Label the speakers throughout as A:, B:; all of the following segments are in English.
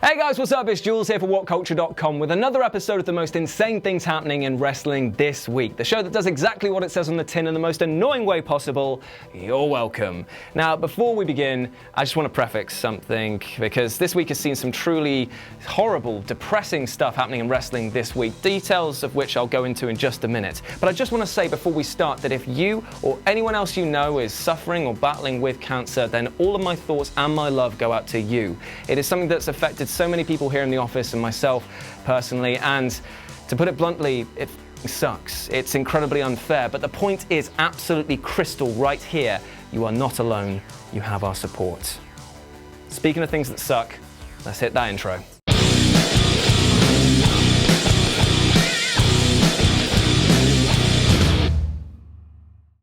A: Hey guys, what's up? It's Jules here for WhatCulture.com with another episode of the most insane things happening in wrestling this week. The show that does exactly what it says on the tin in the most annoying way possible. You're welcome. Now, before we begin, I just want to prefix something because this week has seen some truly horrible, depressing stuff happening in wrestling this week, details of which I'll go into in just a minute. But I just want to say before we start that if you or anyone else you know is suffering or battling with cancer, then all of my thoughts and my love go out to you. It is something that's affected so many people here in the office and myself personally, and to put it bluntly, it sucks. It's incredibly unfair, but the point is absolutely crystal right here. You are not alone. You have our support. Speaking of things that suck, let's hit that intro.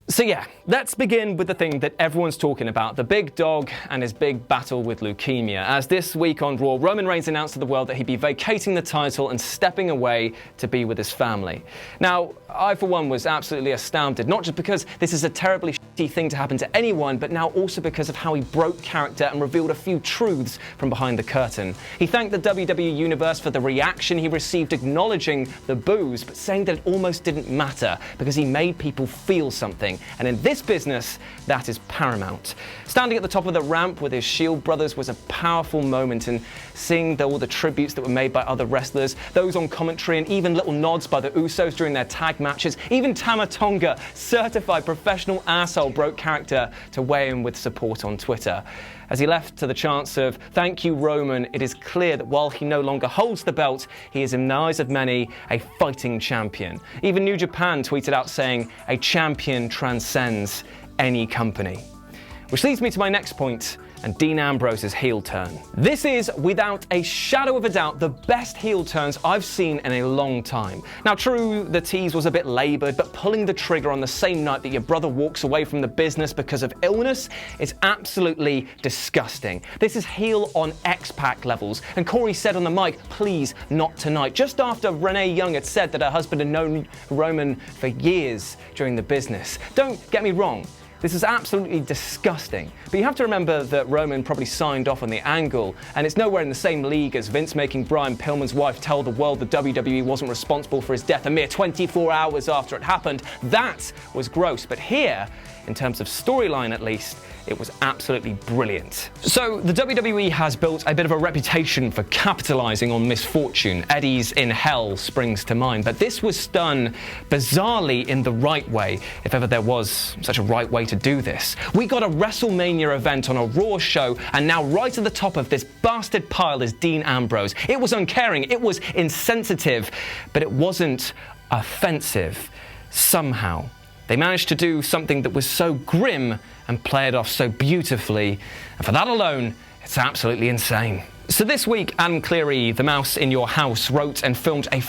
A: So yeah, let's begin with the thing that everyone's talking about, the big dog and his big battle with leukemia. As this week on Raw, Roman Reigns announced to the world that he'd be vacating the title and stepping away to be with his family. Now, I for one was absolutely astounded, not just because this is a terribly shitty thing to happen to anyone, but now also because of how he broke character and revealed a few truths from behind the curtain. He thanked the WWE Universe for the reaction he received acknowledging the boos, but saying that it almost didn't matter because he made people feel something. And in this business, that is paramount. Standing at the top of the ramp with his Shield brothers was a powerful moment, and seeing all the tributes that were made by other wrestlers, those on commentary, and even little nods by the Usos during their tag matches. Even Tama Tonga, certified professional asshole, broke character to weigh in with support on Twitter. As he left to the chants of "Thank you, Roman," it is clear that while he no longer holds the belt, he is in the eyes of many a fighting champion. Even New Japan tweeted out saying, "A champion transcends any company." Which leads me to my next point, and Dean Ambrose's heel turn. This is, without a shadow of a doubt, the best heel turns I've seen in a long time. Now true, the tease was a bit laboured, but pulling the trigger on the same night that your brother walks away from the business because of illness is absolutely disgusting. This is heel on X-Pac levels, and Corey said on the mic, "Please, not tonight," just after Renee Young had said that her husband had known Roman for years during the business. Don't get me wrong, this is absolutely disgusting. But you have to remember that Roman probably signed off on the angle, and it's nowhere in the same league as Vince making Brian Pillman's wife tell the world the WWE wasn't responsible for his death a mere 24 hours after it happened. That was gross, but here, in terms of storyline at least, it was absolutely brilliant. So the WWE has built a bit of a reputation for capitalizing on misfortune. Eddie's in Hell springs to mind, but this was done bizarrely in the right way, if ever there was such a right way to do this. We got a WrestleMania event on a Raw show, and now right at the top of this bastard pile is Dean Ambrose. It was uncaring, it was insensitive, but it wasn't offensive. Somehow they managed to do something that was so grim and play it off so beautifully, and for that alone, it's absolutely insane. So this week, Adam Cleary, the mouse in your house, wrote and filmed a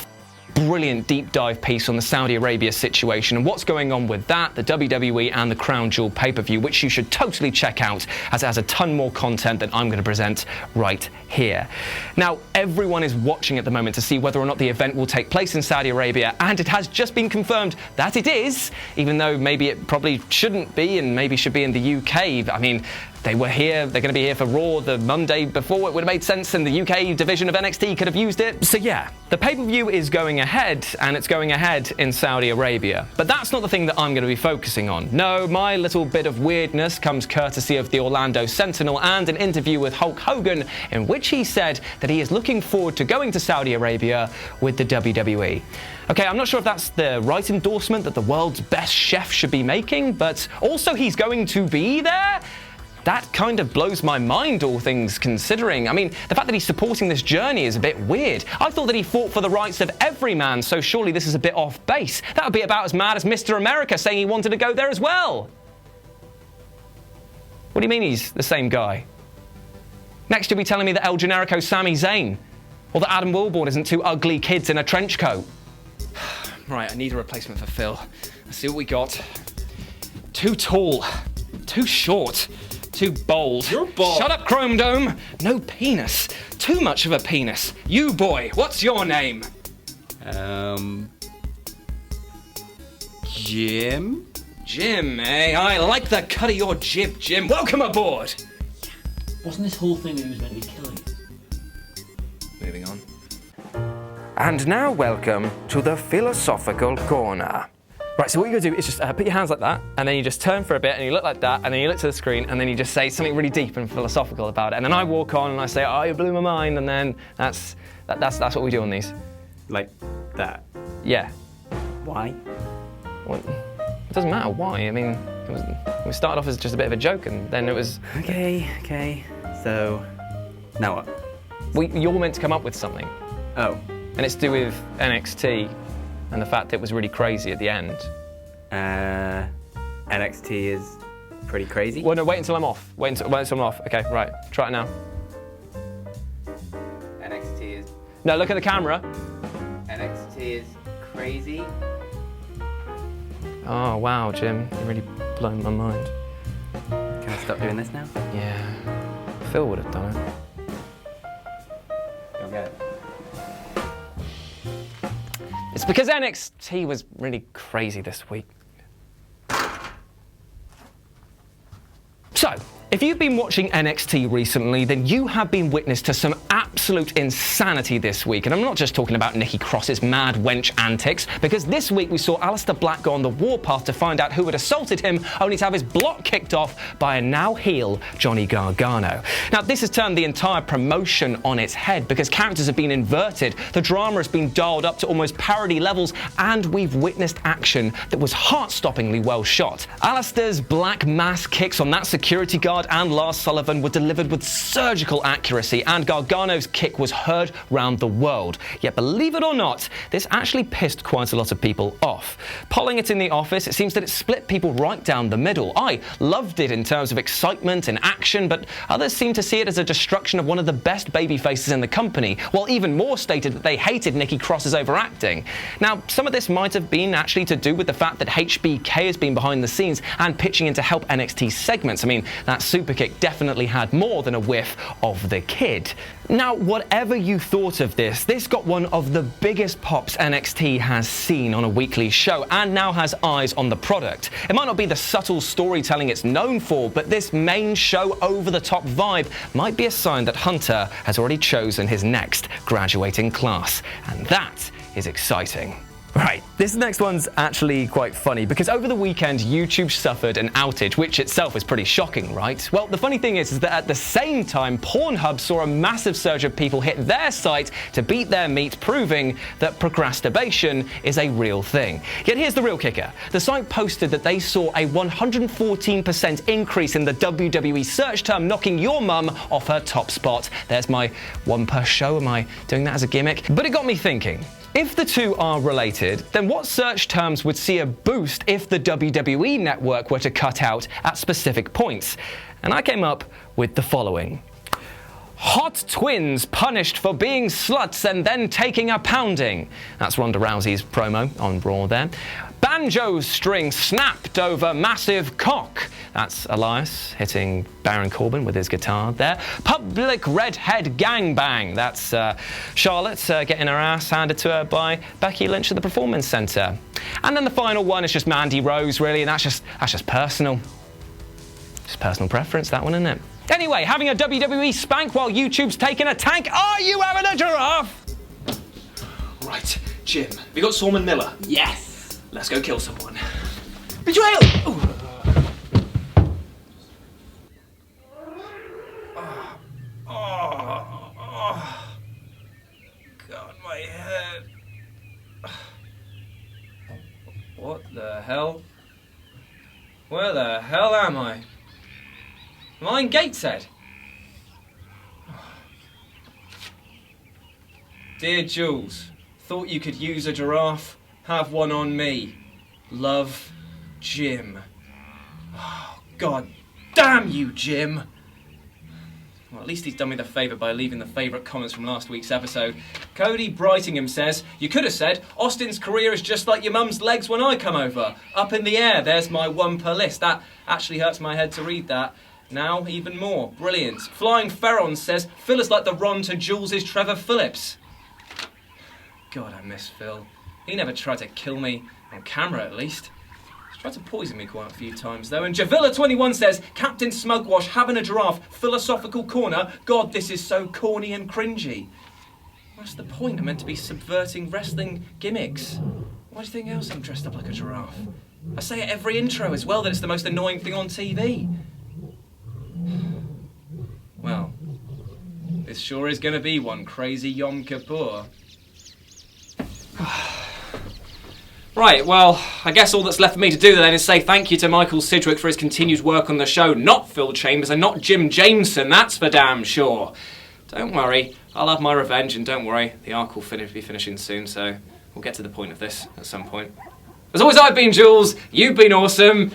A: brilliant deep dive piece on the Saudi Arabia situation and what's going on with that, the WWE and the Crown Jewel pay-per-view, which you should totally check out as it has a ton more content than I'm going to present right here. Now, everyone is watching at the moment to see whether or not the event will take place in Saudi Arabia, and it has just been confirmed that it is, even though maybe it probably shouldn't be and maybe should be in the UK. I mean, they were here, they're going to be here for Raw the Monday before. It would have made sense, and the UK division of NXT could have used it. So yeah, the pay-per-view is going ahead, and it's going ahead in Saudi Arabia. But that's not the thing that I'm going to be focusing on. No, my little bit of weirdness comes courtesy of the Orlando Sentinel and an interview with Hulk Hogan, in which he said that he is looking forward to going to Saudi Arabia with the WWE. Okay, I'm not sure if that's the right endorsement that the world's best chef should be making, but also he's going to be there? That kind of blows my mind, all things considering. I mean, the fact that he's supporting this journey is a bit weird. I thought that he fought for the rights of every man, so surely this is a bit off base. That would be about as mad as Mr. America saying he wanted to go there as well. What do you mean he's the same guy? Next you'll be telling me that El Generico's Sami Zayn, or that Adam Wilborn isn't two ugly kids in a trench coat. Right, I need a replacement for Phil. Let's see what we got. Too tall, too short, too bold.
B: You're bald.
A: Shut up, Chrome Dome. No penis. Too much of a penis. You boy, what's your name?
B: Jim?
A: Jim, eh? I like the cut of your jib, Jim. Welcome aboard.
C: Wasn't this whole thing that he was meant to be killing?
A: moving on. And now welcome to the philosophical corner. Right, so what you're gonna do is just put your hands like that, and then you just turn for a bit, and you look like that, and then you look to the screen, and then you just say something really deep and philosophical about it. And then I walk on and I say, oh, you blew my mind, and then that's what we do on these.
B: Like that?
A: Yeah.
B: Why?
A: Well, it doesn't matter why. I mean, we started off as just a bit of a joke, and then it was...
B: Okay. So, now what?
A: You're meant to come up with something.
B: Oh.
A: And it's to do with NXT and the fact that it was really crazy at the end.
B: NXT is pretty crazy?
A: Well, no, wait until I'm off. Wait until I'm off. Okay, right. Try it now.
B: NXT is...
A: No, look at the camera.
B: NXT is crazy?
A: Oh, wow, Jim. You're really blown my mind.
B: Can I stop doing this now?
A: Yeah. Phil would have done it.
B: You'll get it.
A: It's because NXT was really crazy this week. So, if you've been watching NXT recently, then you have been witness to some absolute insanity this week. And I'm not just talking about Nikki Cross's mad wench antics, because this week we saw Aleister Black go on the warpath to find out who had assaulted him, only to have his block kicked off by a now heel Johnny Gargano. Now, this has turned the entire promotion on its head, because characters have been inverted, the drama has been dialed up to almost parody levels, and we've witnessed action that was heart-stoppingly well shot. Aleister's black mass kicks on that security guard and Lars Sullivan were delivered with surgical accuracy, and Gargano's kick was heard round the world. Yet, believe it or not, this actually pissed quite a lot of people off. Polling it in the office, it seems that it split people right down the middle. I loved it in terms of excitement and action, but others seem to see it as a destruction of one of the best babyfaces in the company, while even more stated that they hated Nikki Cross's overacting. Now, some of this might have been actually to do with the fact that HBK has been behind the scenes and pitching in to help NXT segments. I mean, that superkick definitely had more than a whiff of the kid. Now, whatever you thought of this got one of the biggest pops NXT has seen on a weekly show, and now has eyes on the product. It might not be the subtle storytelling it's known for, but this main show over-the-top vibe might be a sign that Hunter has already chosen his next graduating class, and that is exciting. Right, this next one's actually quite funny, because over the weekend YouTube suffered an outage, which itself is pretty shocking, right? Well, the funny thing is that at the same time, Pornhub saw a massive surge of people hit their site to beat their meat, proving that procrastination is a real thing. Yet here's the real kicker. The site posted that they saw a 114% increase in the WWE search term, knocking your mum off her top spot. There's my one per show. Am I doing that as a gimmick? But it got me thinking. If the two are related, then what search terms would see a boost if the WWE network were to cut out at specific points? And I came up with the following. Hot twins punished for being sluts and then taking a pounding. That's Ronda Rousey's promo on Raw there. Banjo string snapped over massive cock. That's Elias hitting Baron Corbin with his guitar there. Public redhead gangbang. That's Charlotte getting her ass handed to her by Becky Lynch at the Performance Center. And then the final one is just Mandy Rose, really, and that's just personal. Just personal preference, that one, isn't it? Anyway, having a WWE spank while YouTube's taking a tank. Are you having a giraffe? Right, Jim, have you got Sorman Miller?
B: Yes!
A: Let's go kill someone. Betrayal! Oh. God, my head. What the hell? Where the hell am I? Am I in Gateshead? Dear Jules, thought you could use a giraffe. Have one on me. Love, Jim. Oh, God damn you, Jim. Well, at least he's done me the favour by leaving the favourite comments from last week's episode. Cody Brightingham says, you could have said, Austin's career is just like your mum's legs when I come over. Up in the air, there's my one per list. That actually hurts my head to read that. Now, even more. Brilliant. Flying Ferron says, Phil is like the Ron to Jules' Trevor Phillips. God, I miss Phil. He never tried to kill me, on camera at least. He's tried to poison me quite a few times though. And Javilla21 says, Captain Smugwash having a giraffe, philosophical corner. God, this is so corny and cringy. What's the point? I'm meant to be subverting wrestling gimmicks. Why do you think else I'm dressed up like a giraffe? I say at every intro as well that it's the most annoying thing on TV. Well, this sure is going to be one crazy Yom Kippur. Right, well, I guess all that's left for me to do then is say thank you to Michael Sidgwick for his continued work on the show. Not Phil Chambers and not Jim Jameson, that's for damn sure. Don't worry, I'll have my revenge, and don't worry, the arc will be finishing soon, so we'll get to the point of this at some point. As always, I've been Jules, you've been awesome.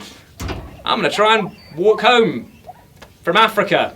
A: I'm going to try and walk home from Africa.